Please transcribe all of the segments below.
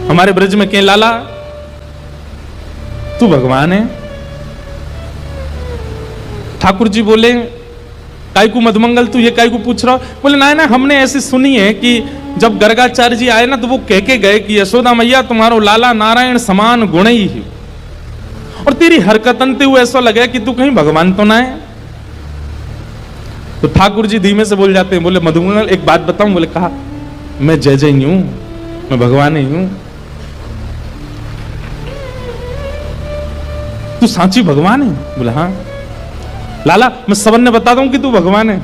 हमारे ब्रज में के लाला तू भगवान है। ठाकुर जी बोले काय को मधुमंगल तू ये काय को पूछ रहा हो? बोले ना हमने ऐसी सुनी है कि जब गर्गाचार्य जी आए ना तो वो कह के गए कि यशोदा मैया तुम्हारो लाला नारायण समान गुण ही है, और तेरी हरकतन ते हुए ऐसा लगे कि तू कहीं भगवान तो ना है। तो ठाकुर जी धीमे से बोल जाते हैं, बोले मधुमंगल एक बात बताऊं? बोले कहा मैं जय जय हूं, मैं भगवान ही हूं। तू सांची भगवान है? बोले हाँ। लाला मैं सबन ने बता दूं कि तू भगवान है?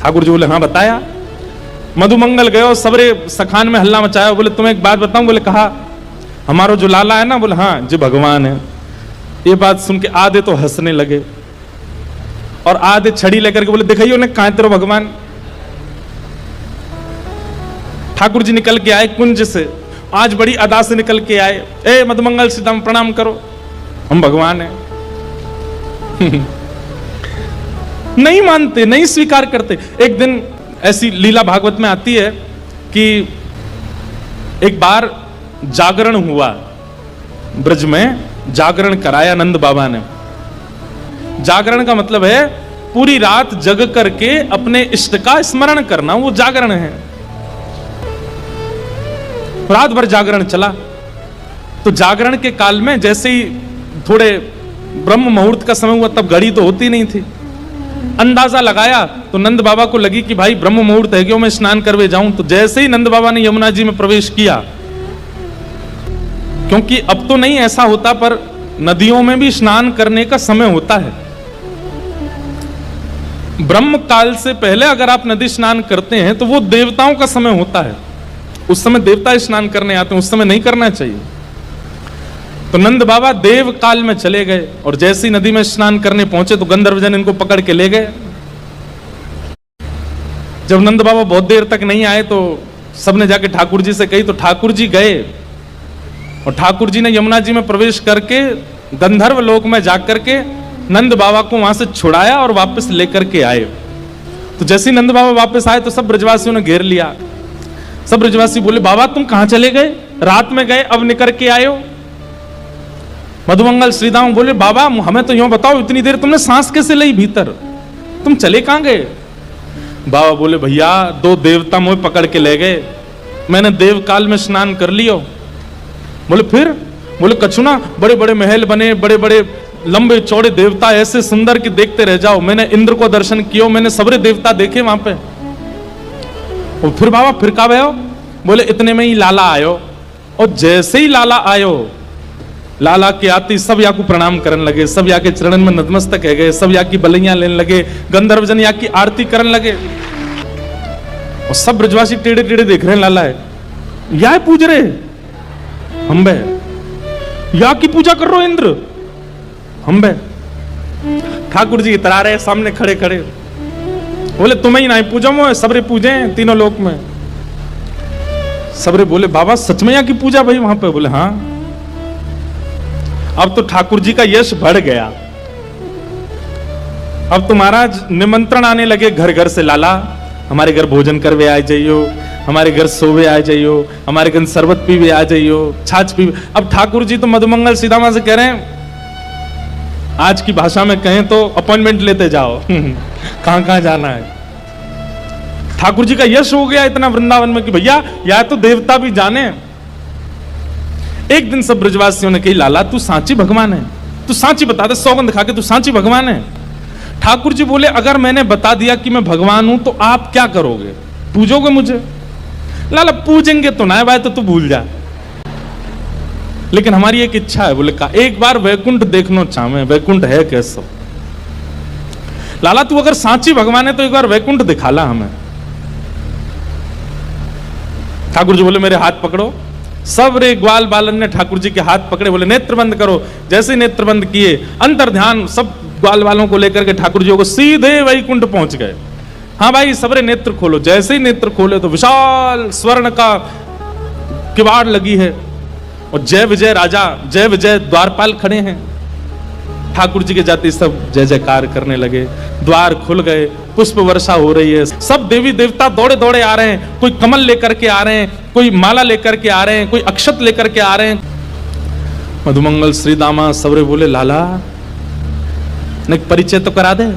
ठाकुर जी बोले हाँ बताया। मधुमंगल गए और सबरे सखान में हल्ला मचाया। बोले तुम्हें एक बात बताऊं? बोले कहा हमारो जो लाला है ना, बोले हाँ जी भगवान है। ये बात सुन के आधे तो हंसने लगे और आधे छड़ी लेकर के बोले दिखाइए उन्हें कहां तेरे भगवान। ठाकुर जी निकल के आए कुंज से, आज बड़ी अदा से निकल के आए। ए मधुमंगल सीताम प्रणाम करो, हम भगवान हैं। नहीं मानते, नहीं स्वीकार करते। एक दिन ऐसी लीला भागवत में आती है कि एक बार जागरण हुआ, ब्रज में जागरण कराया नंद बाबा ने। जागरण का मतलब है पूरी रात जग करके अपने इष्ट का स्मरण करना, वो जागरण है। रात भर जागरण चला। तो जागरण के काल में जैसे ही थोड़े ब्रह्म मुहूर्त का समय हुआ, तब घड़ी तो होती नहीं थी, अंदाजा लगाया तो नंद बाबा को लगी कि भाई ब्रह्म मुहूर्त है, क्यों मैं स्नान करवे जाऊं। तो जैसे ही नंद बाबा ने यमुना जी में प्रवेश किया, क्योंकि अब तो नहीं ऐसा होता पर नदियों में भी स्नान करने का समय होता है। ब्रह्म काल से पहले अगर आप नदी स्नान करते हैं तो वो देवताओं का समय होता है, उस समय देवता स्नान करने आते हैं, उस समय नहीं करना चाहिए। तो नंद बाबा देव काल में चले गए और जैसे ही नदी में स्नान करने पहुंचे तो गंधर्वजन इनको पकड़ के ले गए। जब नंद बाबा बहुत देर तक नहीं आए तो सबने जाके ठाकुर जी से कही, तो ठाकुर जी गए और ठाकुर जी ने यमुना जी में प्रवेश करके गंधर्व लोक में जाकर के नंद बाबा को वहां से छुड़ाया और वापस लेकर के आए। तो जैसे ही नंद बाबा वापस आए तो सब ब्रजवासियों ने घेर लिया। सब ब्रजवासी बोले बाबा तुम कहां चले गए? रात में गए अब निकल के आए हो। मधुमंगल श्रीदाम बोले बाबा हमें तो यूं बताओ, इतनी देर तुमने सांस कैसे ली भीतर, तुम चले कहां गए? बाबा बोले भैया दो देवता मुझे पकड़ के ले गए, मैंने देव काल में स्नान कर लियो। बोले फिर? बोले कछुना बड़े बड़े महल बने, बड़े बड़े लंबे चौड़े देवता ऐसे सुंदर कि देखते रह जाओ। मैंने इंद्र को दर्शन किया, मैंने सबरे देवता देखे वहां पे। और फिर बाबा फिर कब आयो? बोले इतने में ही लाला आयो, और जैसे ही लाला आयो, लाला के आती सब या को प्रणाम करने लगे, सब या के चरणन में नतमस्तक है गए, सब या की बलियां लेने लगे, गंधर्वजन या की आरती करने लगे। और सब ब्रजवासी टेढ़े टेढ़े देख रहे हैं लाला है, या पूज रहे हम बे, या की पूजा कर रहे हो इंद्र हम बे। ठाकुर जी इतरा रहे सामने खड़े खड़े, बोले तुम्हें ही नहीं पूजा मो सबरे पूजे तीनों लोक में। सबरे बोले बाबा सच में या की पूजा भाई वहां पे? बोले हाँ। अब तो ठाकुर जी का यश बढ़ गया। अब तो महाराज निमंत्रण आने लगे घर घर से, लाला हमारे घर भोजन करवे आ जाइयो, हमारे घर सोवे आ जाइयो, हमारे घर शरबत पीवे आ जाइयो, छाछ पीवे। अब ठाकुर जी तो मधुमंगल सीतामा से कह रहे हैं, आज की भाषा में कहें तो अपॉइंटमेंट लेते जाओ कहां कहां जाना है। ठाकुर जी का यश हो गया इतना वृंदावन में कि भैया या तो देवता भी जाने। एक दिन सब ब्रजवासियों ने कही लाला तू सांची भगवान है, तू सांची बता दे, सौगंध खा के तू सांची भगवान है। ठाकुर जी बोले अगर मैंने बता दिया कि मैं भगवान हूं तो आप क्या करोगे? पूजोगे मुझे? लाला पूजेंगे तो ना भाई, तो तू भूल जा, लेकिन हमारी एक इच्छा है। बोले का एक बार वैकुंठ देखना चाहे, वैकुंठ है कैसो? लाला तू अगर सांची भगवान है तो एक बार वैकुंठ दिखाला हमें। ठाकुर जी बोले मेरे हाथ पकड़ो। सब रे ग्वाल बालन ने ठाकुर जी के हाथ पकड़े, बोले नेत्र बंद करो। जैसे नेत्र बंद किए, अंतर ध्यान सब ग्वाल वालों को लेकर के ठाकुर जी को सीधे वैकुंठ पहुंच गए। हाँ भाई सबरे नेत्र खोलो। जैसे ही नेत्र खोले तो विशाल स्वर्ण का किवाड़ लगी है और जय विजय राजा, जय विजय द्वारपाल खड़े हैं। ठाकुर जी के जाते सब जय जयकार करने लगे, द्वार खुल गए पुष्प वर्षा हो रही है, सब देवी देवता दौड़े दौड़े आ रहे हैं, कोई कमल लेकर के आ रहे हैं, कोई माला लेकर के आ रहे हैं, कोई अक्षत लेकर के आ रहे हैं। मधुमंगल श्री दामा सवरे बोले लाला ने परिचय तो करा दे।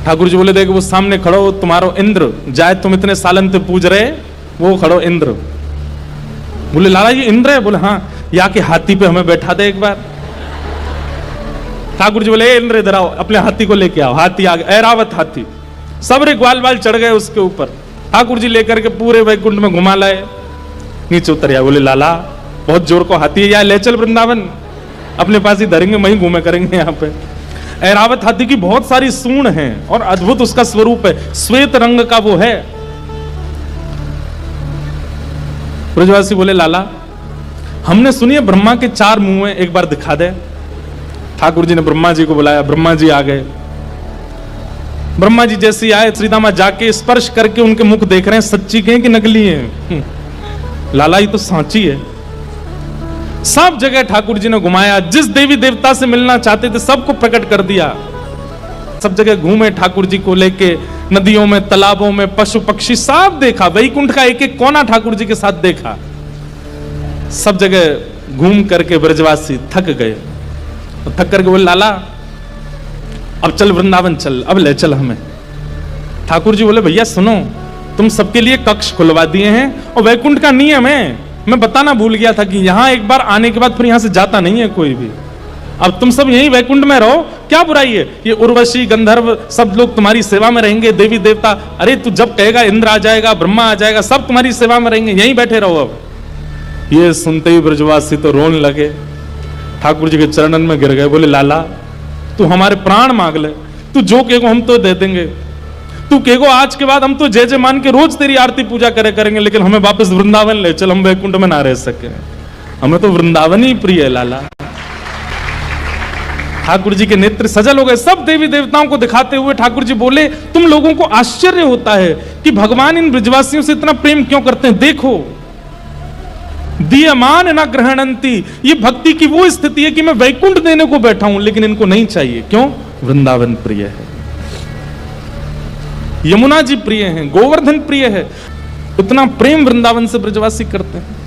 ठाकुर जी बोले देख वो सामने खड़ो तुम्हारो इंद्र, जाए तुम इतने सालन से पूज रहे, वो खड़ो इंद्र। बोले लाला ये इंद्र है? बोले हाँ, या के हाथी पे हमें बैठा दे एक बार। ठाकुर जी बोले इंद्र इधर आओ, अपने हाथी को लेके आओ। हाथी आ गया, ऐरावत हाथी, सबरे ग्वाल बाल चढ़ गए उसके ऊपर। ठाकुर जी लेकर के पूरे वैकुंठ में घुमा लाए, नीचे उतर आया। बोले लाला बहुत जोर को हाथी है, या ले चल वृंदावन, अपने पास ही धरेंगे, वहीं घूमे करेंगे। यहाँ पे ऐरावत हाथी की बहुत सारी सूंड हैं और अद्भुत उसका स्वरूप है, श्वेत रंग का वो है। ब्रजवासी बोले लाला हमने सुनी है ब्रह्मा के 4 मुंह हैं, एक बार दिखा दे। ठाकुर जी ने ब्रह्मा जी को बुलाया, ब्रह्मा जी आ गए। ब्रह्मा जी जैसे आए, श्रीदामा जाके स्पर्श करके उनके मुख देख रहे हैं, सच्ची के कि नकली है? लाला ये तो सांची है। सब जगह ठाकुर जी ने घुमाया, जिस देवी देवता से मिलना चाहते थे सबको प्रकट कर दिया। सब जगह घूमे ठाकुर जी को लेके, नदियों में, तालाबों में, पशु पक्षी सब देखा, वैकुंठ का एक एक कोना ठाकुर जी के साथ देखा। सब जगह घूम करके ब्रजवासी थक गए, थक करके बोले लाला अब चल वृंदावन चल, अब ले चल हमें। ठाकुर जी बोले भैया सुनो, तुम सबके लिए कक्ष खुलवा दिए हैं और वैकुंठ का नियम है, मैं बताना भूल गया था कि यहां एक बार आने के बाद फिर यहां से जाता नहीं है कोई भी। अब तुम सब यहीं वैकुंठ में रहो, क्या बुराई है? ये उर्वशी गंधर्व सब लोग तुम्हारी सेवा में रहेंगे, देवी देवता, अरे तू जब कहेगा इंद्र आ जाएगा, ब्रह्मा आ जाएगा, सब तुम्हारी सेवा में रहेंगे, यहीं बैठे रहो। अब ये सुनते ही ब्रजवासी तो रोने लगे, ठाकुर जी के चरणन में गिर गए। बोले लाला तू हमारे प्राण मांग ले, तू जो कहेगो हम तो दे देंगे, तू कहेगो आज के बाद हम तो जय जय मान के रोज तेरी आरती पूजा करेंगे, लेकिन हमें वापस वृंदावन ले चल, हम वैकुंठ में ना रह सके, हमें तो वृंदावन ही प्रिय है लाला। ठाकुर जी के नेत्र सजल हो गए, सब देवी देवताओं को दिखाते हुए ठाकुर जी बोले तुम लोगों को आश्चर्य होता है कि भगवान इन ब्रजवासियों से इतना प्रेम क्यों करते हैं। देखो दीयमान न ग्रहणंती, ये भक्ति की वो स्थिति है कि मैं वैकुंठ देने को बैठा हूं लेकिन इनको नहीं चाहिए, क्यों? वृंदावन प्रिय है, यमुना जी प्रिय हैं, गोवर्धन प्रिय है, उतना प्रेम वृंदावन से ब्रजवासी करते हैं।